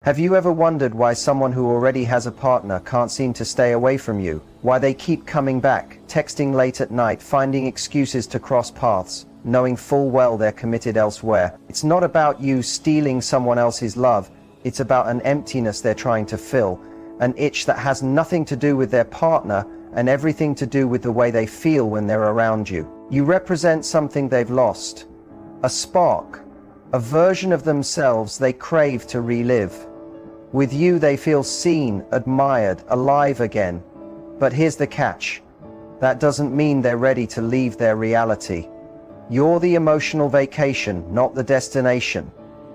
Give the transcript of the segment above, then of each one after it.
Have you ever wondered why someone who already has a partner can't seem to stay away from you? Why they keep coming back, texting late at night, finding excuses to cross paths, knowing full well they're committed elsewhere? It's not about you stealing someone else's love. It's about an emptiness they're trying to fill, an itch that has nothing to do with their partner and everything to do with the way they feel when they're around you. You represent something they've lost, a spark, a version of themselves they crave to relive. With you, they feel seen, admired, alive again. But here's the catch. That doesn't mean they're ready to leave their reality. You're the emotional vacation, not the destination.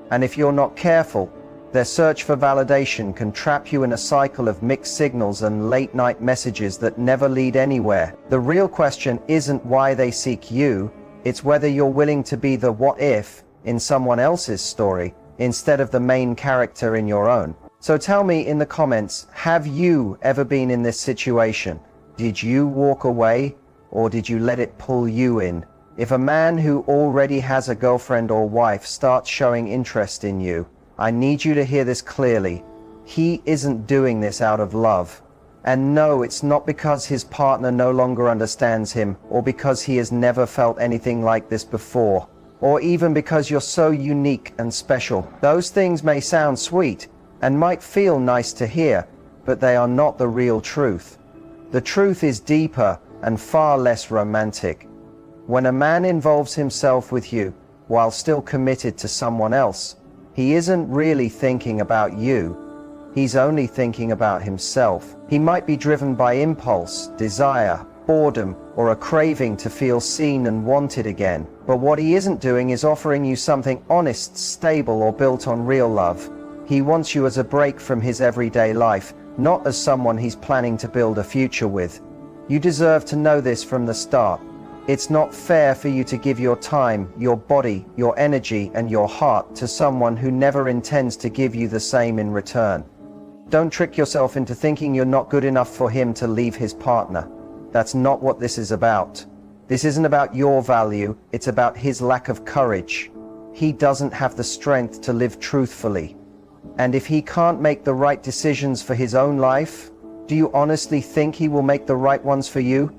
And if you're not careful, their search for validation can trap you in a cycle of mixed signals and late-night messages that never lead anywhere. The real question isn't why they seek you, it's whether you're willing to be the what if in someone else's story instead of the main character in your own. So tell me in the comments, have you ever been in this situation? Did you walk away, or did you let it pull you in? If a man who already has a girlfriend or wife starts showing interest in you, I need you to hear this clearly. He isn't doing this out of love. And no, it's not because his partner no longer understands him, or because he has never felt anything like this before, or even because you're so unique and special. Those things may sound sweet and might feel nice to hear, but they are not the real truth. The truth is deeper and far less romantic. When a man involves himself with you while still committed to someone else, he isn't really thinking about you. He's only thinking about himself. He might be driven by impulse, desire, boredom, or a craving to feel seen and wanted again. But what he isn't doing is offering you something honest, stable, or built on real love. He wants you as a break from his everyday life, not as someone he's planning to build a future with. You deserve to know this from the start. It's not fair for you to give your time, your body, your energy, and your heart to someone who never intends to give you the same in return. Don't trick yourself into thinking you're not good enough for him to leave his partner. That's not what this is about. This isn't about your value, it's about his lack of courage. He doesn't have the strength to live truthfully. And if he can't make the right decisions for his own life, do you honestly think he will make the right ones for you?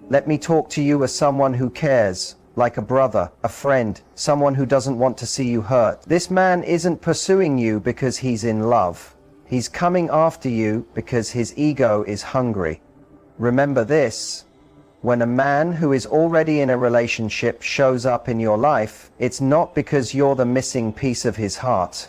Let me talk to you as someone who cares, like a brother, a friend, someone who doesn't want to see you hurt. This man isn't pursuing you because he's in love. He's coming after you because his ego is hungry. Remember this, when a man who is already in a relationship shows up in your life, it's not because you're the missing piece of his heart.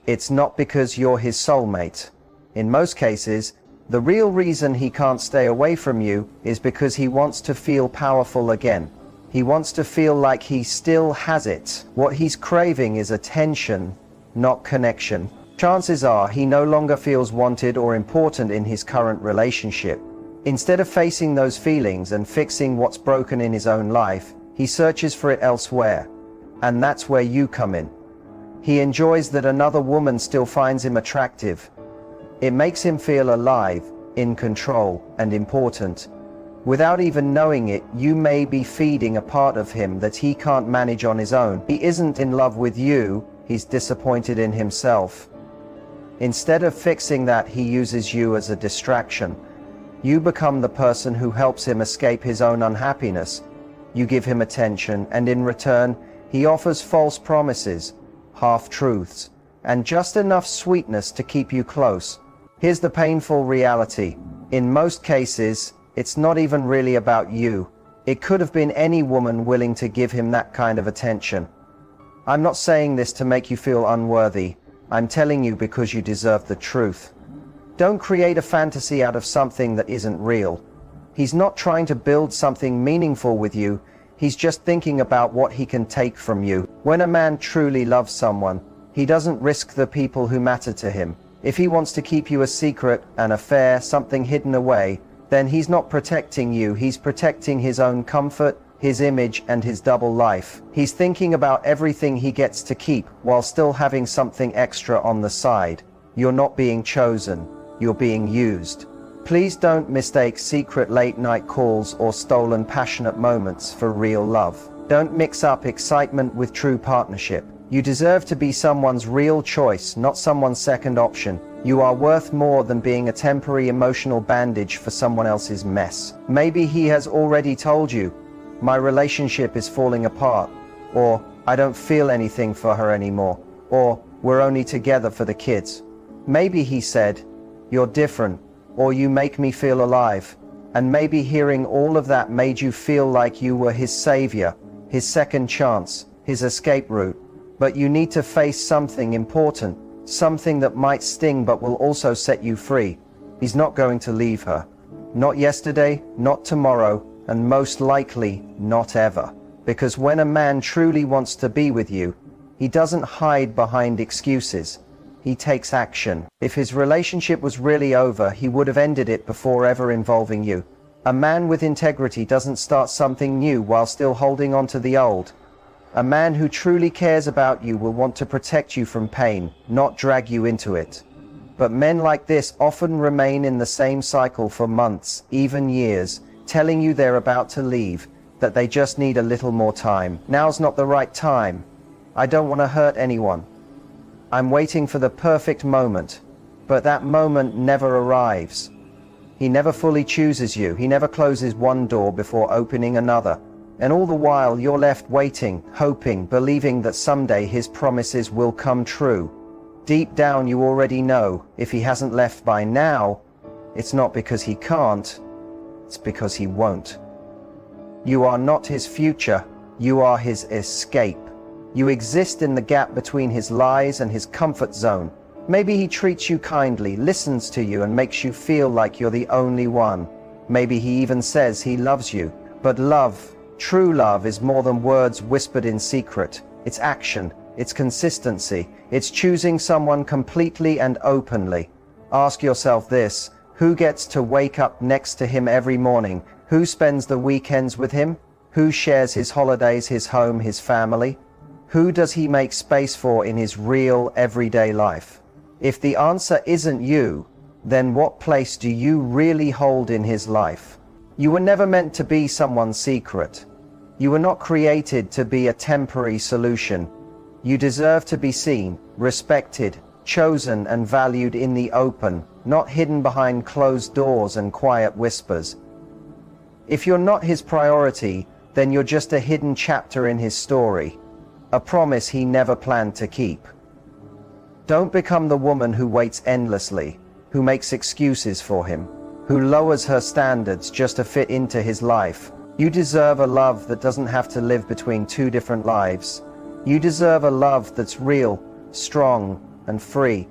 It's not because you're his soulmate. In most cases, the real reason he can't stay away from you is because he wants to feel powerful again. He wants to feel like he still has it. What he's craving is attention, not connection. Chances are he no longer feels wanted or important in his current relationship. Instead of facing those feelings and fixing what's broken in his own life, he searches for it elsewhere. And that's where you come in. He enjoys that another woman still finds him attractive. It makes him feel alive, in control, and important. Without even knowing it, you may be feeding a part of him that he can't manage on his own. He isn't in love with you, he's disappointed in himself. Instead of fixing that, he uses you as a distraction. You become the person who helps him escape his own unhappiness. You give him attention, and in return, he offers false promises, half-truths, and just enough sweetness to keep you close. Here's the painful reality. In most cases, it's not even really about you. It could have been any woman willing to give him that kind of attention. I'm not saying this to make you feel unworthy. I'm telling you because you deserve the truth. Don't create a fantasy out of something that isn't real. He's not trying to build something meaningful with you. He's just thinking about what he can take from you. When a man truly loves someone, he doesn't risk the people who matter to him. If he wants to keep you a secret, an affair, something hidden away, then he's not protecting you. He's protecting his own comfort, his image, and his double life. He's thinking about everything he gets to keep while still having something extra on the side. You're not being chosen. You're being used. Please don't mistake secret late-night calls or stolen passionate moments for real love. Don't mix up excitement with true partnership. You deserve to be someone's real choice, not someone's second option. You are worth more than being a temporary emotional bandage for someone else's mess. Maybe he has already told you, my relationship is falling apart, or I don't feel anything for her anymore, or we're only together for the kids. Maybe he said, you're different, or you make me feel alive. And maybe hearing all of that made you feel like you were his savior, his second chance, his escape route. But you need to face something important, something that might sting but will also set you free. He's not going to leave her. Not yesterday, not tomorrow, and most likely not ever. Because when a man truly wants to be with you, he doesn't hide behind excuses. He takes action. If his relationship was really over, he would have ended it before ever involving you. A man with integrity doesn't start something new while still holding on to the old. A man who truly cares about you will want to protect you from pain, not drag you into it. But men like this often remain in the same cycle for months, even years, telling you they're about to leave, that they just need a little more time. Now's not the right time. I don't want to hurt anyone. I'm waiting for the perfect moment, but that moment never arrives. He never fully chooses you. He never closes one door before opening another. And all the while you're left waiting, hoping, believing that someday his promises will come true. Deep down you already know, if he hasn't left by now, it's not because he can't, it's because he won't. You are not his future, you are his escape. You exist in the gap between his lies and his comfort zone. Maybe he treats you kindly, listens to you, and makes you feel like you're the only one. Maybe he even says he loves you. But love, true love, is more than words whispered in secret. It's action, it's consistency, it's choosing someone completely and openly. Ask yourself this: who gets to wake up next to him every morning? Who spends the weekends with him? Who shares his holidays, his home, his family? Who does he make space for in his real, everyday life? If the answer isn't you, then what place do you really hold in his life? You were never meant to be someone's secret. You were not created to be a temporary solution. You deserve to be seen, respected, chosen, and valued in the open, not hidden behind closed doors and quiet whispers. If you're not his priority, then you're just a hidden chapter in his story. A promise he never planned to keep. Don't become the woman who waits endlessly, who makes excuses for him, who lowers her standards just to fit into his life. You deserve a love that doesn't have to live between two different lives. You deserve a love that's real, strong, and free.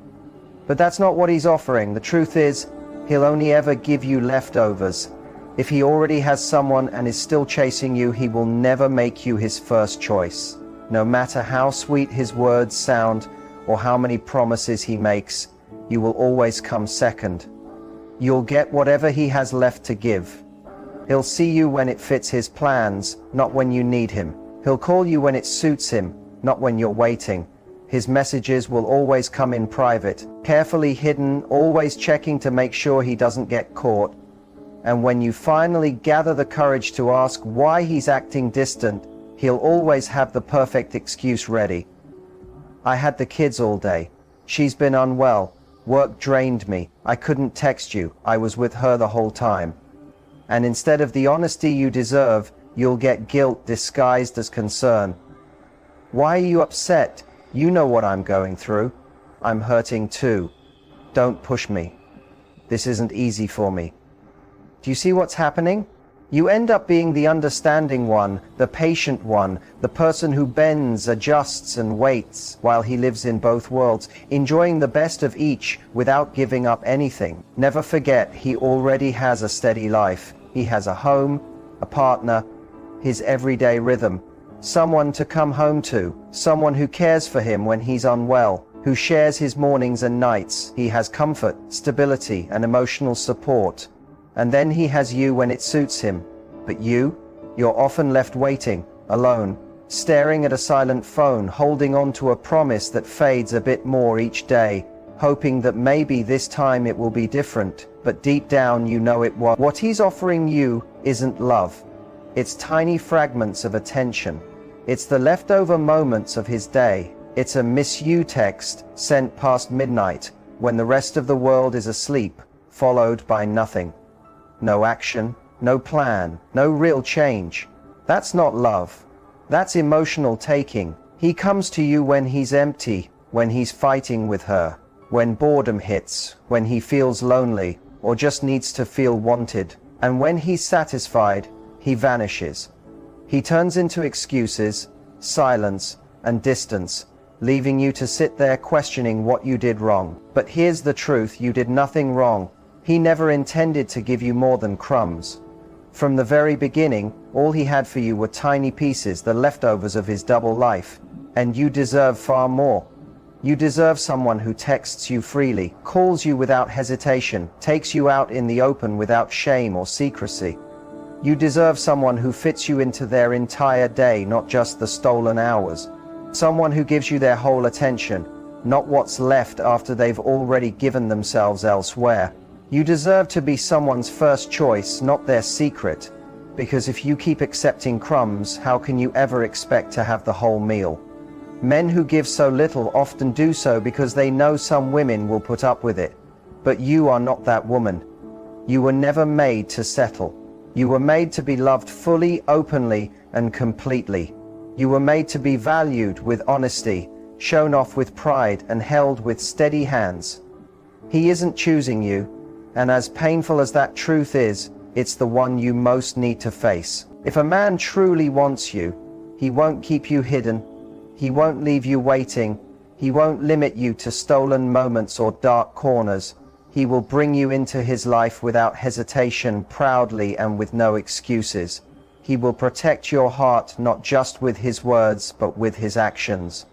But that's not what he's offering. The truth is, he'll only ever give you leftovers. If he already has someone and is still chasing you, he will never make you his first choice. No matter how sweet his words sound or how many promises he makes, you will always come second. You'll get whatever he has left to give. He'll see you when it fits his plans, not when you need him. He'll call you when it suits him, not when you're waiting. His messages will always come in private, carefully hidden, always checking to make sure he doesn't get caught. And when you finally gather the courage to ask why he's acting distant, he'll always have the perfect excuse ready. I had the kids all day. She's been unwell. Work drained me. I couldn't text you. I was with her the whole time. And instead of the honesty you deserve, you'll get guilt disguised as concern. Why are you upset? You know what I'm going through. I'm hurting too. Don't push me. This isn't easy for me. Do you see what's happening? You end up being the understanding one, the patient one, the person who bends, adjusts, and waits while he lives in both worlds, enjoying the best of each without giving up anything. Never forget, he already has a steady life. He has a home, a partner, his everyday rhythm, someone to come home to, someone who cares for him when he's unwell, who shares his mornings and nights. He has comfort, stability, and emotional support. And then he has you when it suits him. But you're often left waiting, alone, staring at a silent phone, holding on to a promise that fades a bit more each day, hoping that maybe this time it will be different. But deep down you know it won't. What he's offering you isn't love. It's tiny fragments of attention. It's the leftover moments of his day. It's a miss you text sent past midnight when the rest of the world is asleep, followed by nothing. No action, no plan, no real change. That's not love. That's emotional taking. He comes to you when he's empty, when he's fighting with her, when boredom hits, when he feels lonely, or just needs to feel wanted. And when he's satisfied, he vanishes. He turns into excuses, silence, and distance, leaving you to sit there questioning what you did wrong. But here's the truth: you did nothing wrong. He never intended to give you more than crumbs. From the very beginning, all he had for you were tiny pieces, the leftovers of his double life. And you deserve far more. You deserve someone who texts you freely, calls you without hesitation, takes you out in the open without shame or secrecy. You deserve someone who fits you into their entire day, not just the stolen hours. Someone who gives you their whole attention, not what's left after they've already given themselves elsewhere. You deserve to be someone's first choice, not their secret. Because if you keep accepting crumbs, how can you ever expect to have the whole meal? Men who give so little often do so because they know some women will put up with it. But you are not that woman. You were never made to settle. You were made to be loved fully, openly, and completely. You were made to be valued with honesty, shown off with pride, and held with steady hands. He isn't choosing you, and as painful as that truth is, it's the one you most need to face. If a man truly wants you, he won't keep you hidden. He won't leave you waiting. He won't limit you to stolen moments or dark corners. He will bring you into his life without hesitation, proudly, and with no excuses. He will protect your heart not just with his words, but with his actions.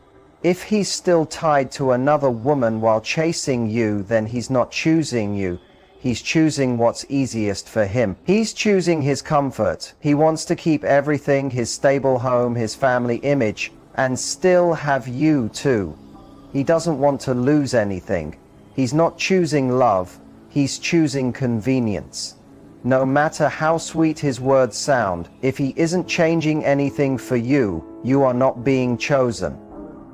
If he's still tied to another woman while chasing you, then he's not choosing you. He's choosing what's easiest for him. He's choosing his comfort. He wants to keep everything, his stable home, his family image, and still have you too. He doesn't want to lose anything. He's not choosing love, he's choosing convenience. No matter how sweet his words sound, if he isn't changing anything for you, you are not being chosen.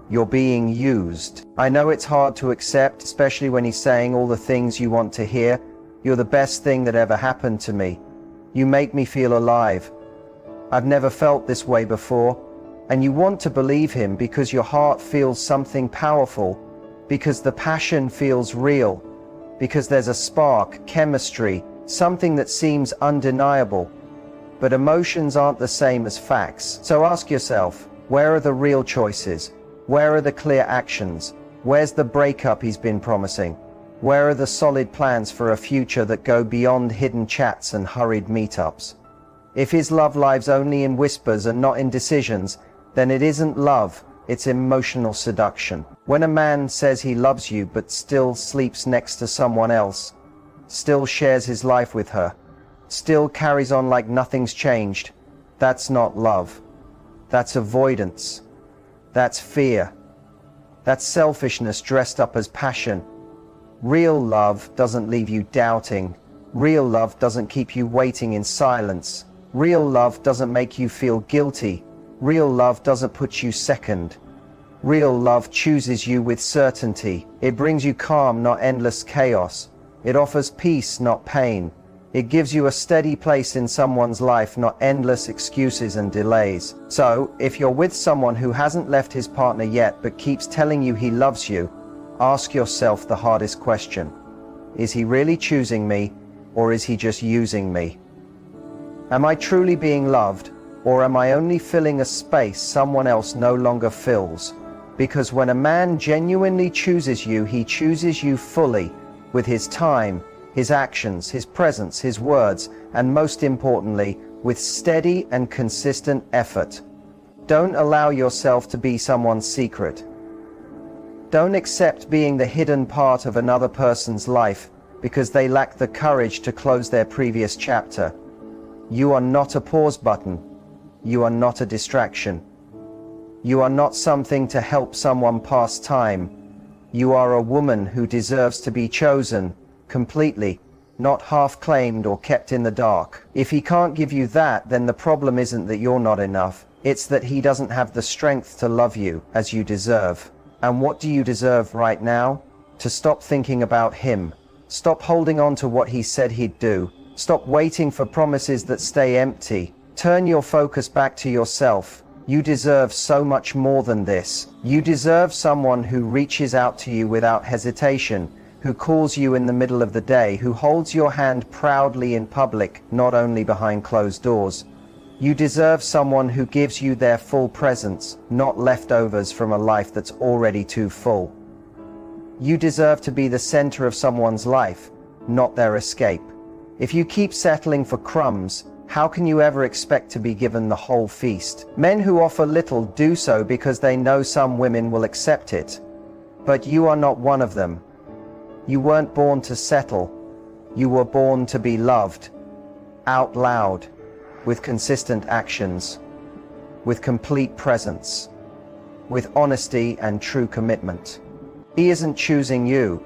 You're being used. I know it's hard to accept, especially when he's saying all the things you want to hear. You're the best thing that ever happened to me. You make me feel alive. I've never felt this way before. And you want to believe him because your heart feels something powerful, because the passion feels real, because there's a spark, chemistry, something that seems undeniable. But emotions aren't the same as facts. So ask yourself, where are the real choices? Where are the clear actions? Where's the breakup he's been promising? Where are the solid plans for a future that go beyond hidden chats and hurried meetups? If his love lives only in whispers and not in decisions, then it isn't love, it's emotional seduction. When a man says he loves you but still sleeps next to someone else, still shares his life with her, still carries on like nothing's changed, that's not love. That's avoidance. That's fear. That's selfishness dressed up as passion. Real love doesn't leave you doubting. Real love doesn't keep you waiting in silence. Real love doesn't make you feel guilty. Real love doesn't put you second. Real love chooses you with certainty. It brings you calm, not endless chaos. It offers peace, not pain. It gives you a steady place in someone's life, not endless excuses and delays. So, if you're with someone who hasn't left his partner yet but keeps telling you he loves you, ask yourself the hardest question. Is he really choosing me, or is he just using me? Am I truly being loved? Or am I only filling a space someone else no longer fills? Because when a man genuinely chooses you, he chooses you fully, with his time, his actions, his presence, his words, and most importantly, with steady and consistent effort. Don't allow yourself to be someone's secret. Don't accept being the hidden part of another person's life because they lack the courage to close their previous chapter. You are not a pause button. You are not a distraction. You are not something to help someone pass time. You are a woman who deserves to be chosen completely, not half-claimed or kept in the dark. If he can't give you that, then the problem isn't that you're not enough. It's that he doesn't have the strength to love you as you deserve. And what do you deserve right now? To stop thinking about him. Stop holding on to what he said he'd do. Stop waiting for promises that stay empty. Turn your focus back to yourself. You deserve so much more than this. You deserve someone who reaches out to you without hesitation, who calls you in the middle of the day, who holds your hand proudly in public, not only behind closed doors. You deserve someone who gives you their full presence, not leftovers from a life that's already too full. You deserve to be the center of someone's life, not their escape. If you keep settling for crumbs, how can you ever expect to be given the whole feast? Men who offer little do so because they know some women will accept it. But you are not one of them. You weren't born to settle. You were born to be loved. Out loud. With consistent actions. With complete presence. With honesty and true commitment. He isn't choosing you.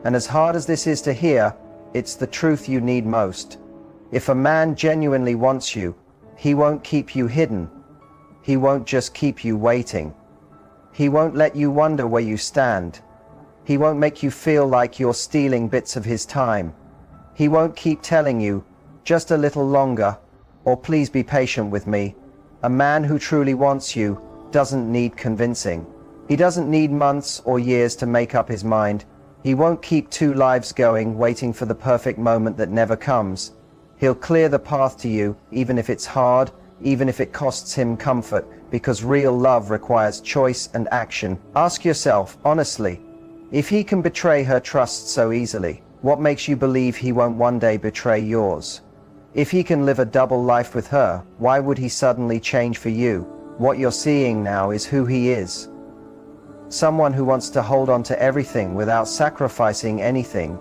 And as hard as this is to hear, it's the truth you need most. If a man genuinely wants you, he won't keep you hidden. He won't just keep you waiting. He won't let you wonder where you stand. He won't make you feel like you're stealing bits of his time. He won't keep telling you, just a little longer, or please be patient with me. A man who truly wants you doesn't need convincing. He doesn't need months or years to make up his mind. He won't keep two lives going, waiting for the perfect moment that never comes. He'll clear the path to you, even if it's hard, even if it costs him comfort, because real love requires choice and action. Ask yourself, honestly, if he can betray her trust so easily, what makes you believe he won't one day betray yours? If he can live a double life with her, why would he suddenly change for you? What you're seeing now is who he is. Someone who wants to hold on to everything without sacrificing anything.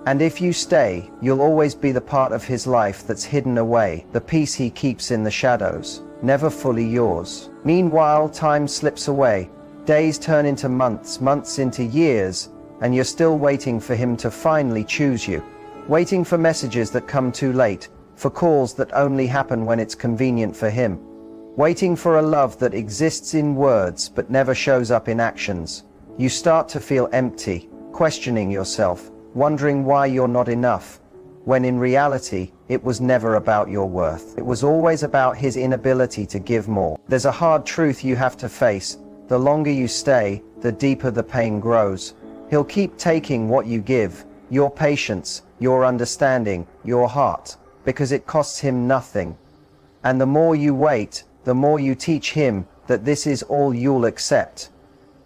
And if you stay, you'll always be the part of his life that's hidden away, the piece he keeps in the shadows, never fully yours. Meanwhile, time slips away. Days turn into months, months into years, and you're still waiting for him to finally choose you. Waiting for messages that come too late, for calls that only happen when it's convenient for him. Waiting for a love that exists in words but never shows up in actions. You start to feel empty, questioning yourself, wondering why you're not enough, when in reality, it was never about your worth. It was always about his inability to give more. There's a hard truth you have to face. The longer you stay, the deeper the pain grows. He'll keep taking what you give, your patience, your understanding, your heart, because it costs him nothing. And the more you wait, the more you teach him that this is all you'll accept.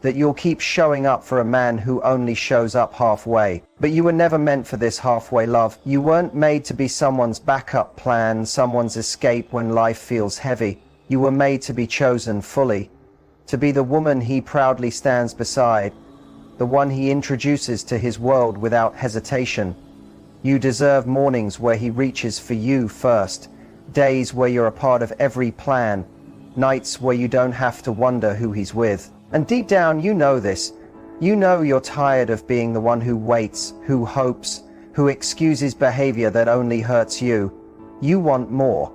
That you'll keep showing up for a man who only shows up halfway. But you were never meant for this halfway love. You weren't made to be someone's backup plan, someone's escape when life feels heavy. You were made to be chosen fully. To be the woman he proudly stands beside. The one he introduces to his world without hesitation. You deserve mornings where he reaches for you first. Days where you're a part of every plan. Nights where you don't have to wonder who he's with. And deep down, you know this. You know you're tired of being the one who waits, who hopes, who excuses behavior that only hurts you. You want more.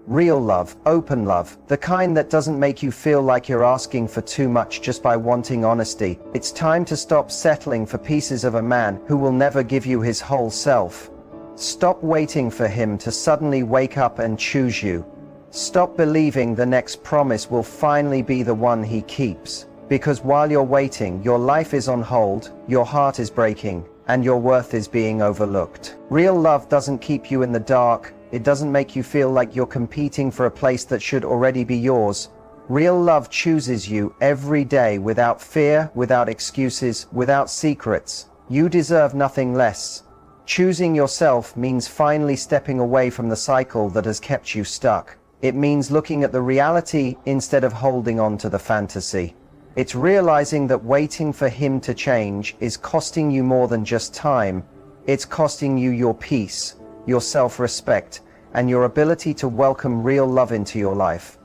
Real love, open love, the kind that doesn't make you feel like you're asking for too much just by wanting honesty. It's time to stop settling for pieces of a man who will never give you his whole self. Stop waiting for him to suddenly wake up and choose you. Stop believing the next promise will finally be the one he keeps. Because while you're waiting, your life is on hold, your heart is breaking, and your worth is being overlooked. Real love doesn't keep you in the dark. It doesn't make you feel like you're competing for a place that should already be yours. Real love chooses you every day without fear, without excuses, without secrets. You deserve nothing less. Choosing yourself means finally stepping away from the cycle that has kept you stuck. It means looking at the reality instead of holding on to the fantasy. It's realizing that waiting for him to change is costing you more than just time. It's costing you your peace, your self-respect, and your ability to welcome real love into your life.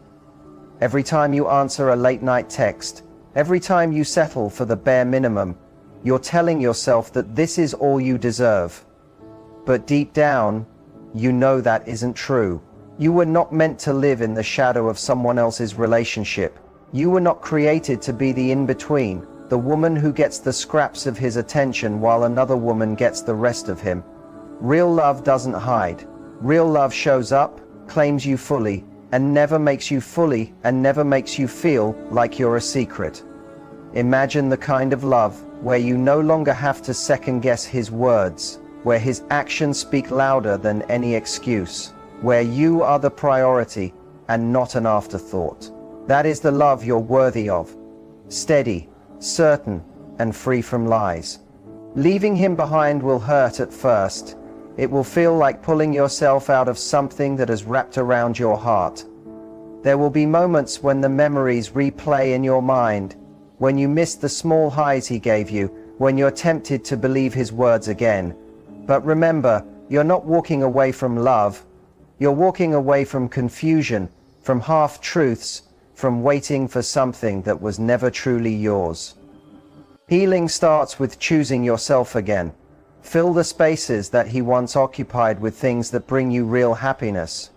Every time you answer a late-night text, every time you settle for the bare minimum, you're telling yourself that this is all you deserve. But deep down, you know that isn't true. You were not meant to live in the shadow of someone else's relationship. You were not created to be the in-between. the woman who gets the scraps of his attention while another woman gets the rest of him. Real love doesn't hide. Real love shows up, claims you fully, and never makes you feel like you're a secret. Imagine the kind of love where you no longer have to second guess his words, where his actions speak louder than any excuse, where you are the priority and not an afterthought. That is the love you're worthy of. Steady, certain, and free from lies. Leaving him behind will hurt at first. It will feel like pulling yourself out of something that has wrapped around your heart. There will be moments when the memories replay in your mind, when you miss the small highs he gave you, when you're tempted to believe his words again. But remember, you're not walking away from love. You're walking away from confusion, from half-truths, from waiting for something that was never truly yours. Healing starts with choosing yourself again. Fill the spaces that he once occupied with things that bring you real happiness.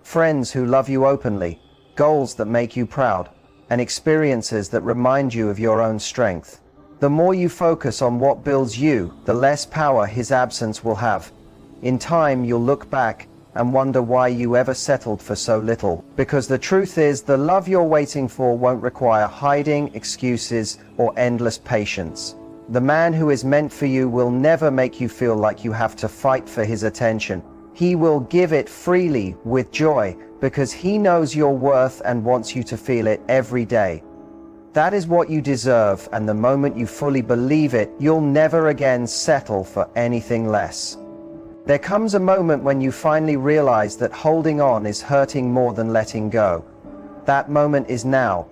Friends who love you openly, goals that make you proud, and experiences that remind you of your own strength. The more you focus on what builds you, the less power his absence will have. In time, you'll look back and wonder why you ever settled for so little. Because the truth is, the love you're waiting for won't require hiding, excuses, or endless patience. The man who is meant for you will never make you feel like you have to fight for his attention. He will give it freely, with joy, because he knows your worth and wants you to feel it every day. That is what you deserve, and the moment you fully believe it, you'll never again settle for anything less. There comes a moment when you finally realize that holding on is hurting more than letting go. That moment is now.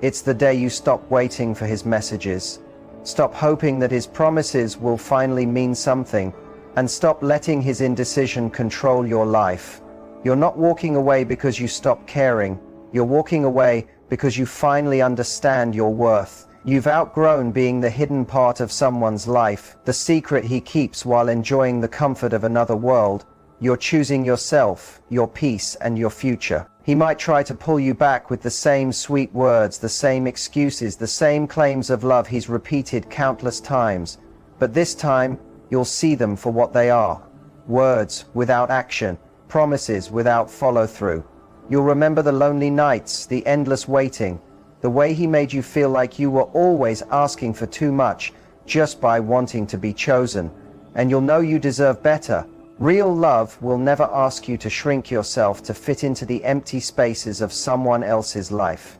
It's the day you stop waiting for his messages, stop hoping that his promises will finally mean something, and stop letting his indecision control your life. You're not walking away because you stop caring. You're walking away because you finally understand your worth. You've outgrown being the hidden part of someone's life, the secret he keeps while enjoying the comfort of another world. You're choosing yourself, your peace, and your future. He might try to pull you back with the same sweet words, the same excuses, the same claims of love he's repeated countless times. But this time, you'll see them for what they are. Words without action, promises without follow-through. You'll remember the lonely nights, the endless waiting, the way he made you feel like you were always asking for too much just by wanting to be chosen. And you'll know you deserve better. Real love will never ask you to shrink yourself to fit into the empty spaces of someone else's life.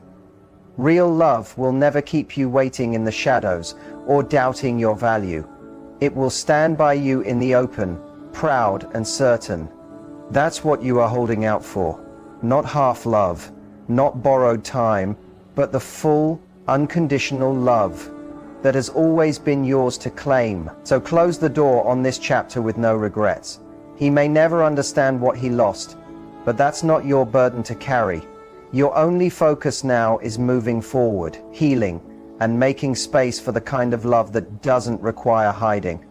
Real love will never keep you waiting in the shadows or doubting your value. It will stand by you in the open, proud and certain. That's what you are holding out for. Not half love, not borrowed time, but the full, unconditional love that has always been yours to claim. So close the door on this chapter with no regrets. He may never understand what he lost, but that's not your burden to carry. Your only focus now is moving forward, healing, and making space for the kind of love that doesn't require hiding.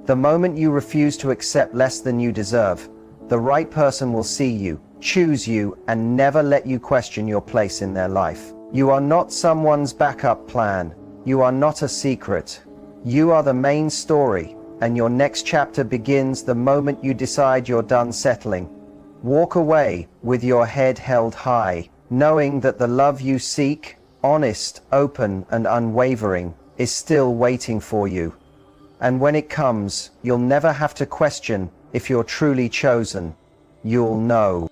The moment you refuse to accept less than you deserve, the right person will see you, choose you, and never let you question your place in their life. You are not someone's backup plan. You are not a secret. You are the main story, and your next chapter begins the moment you decide you're done settling. Walk away with your head held high, knowing that the love you seek, honest, open, and unwavering, is still waiting for you. And when it comes, you'll never have to question if you're truly chosen. You'll know.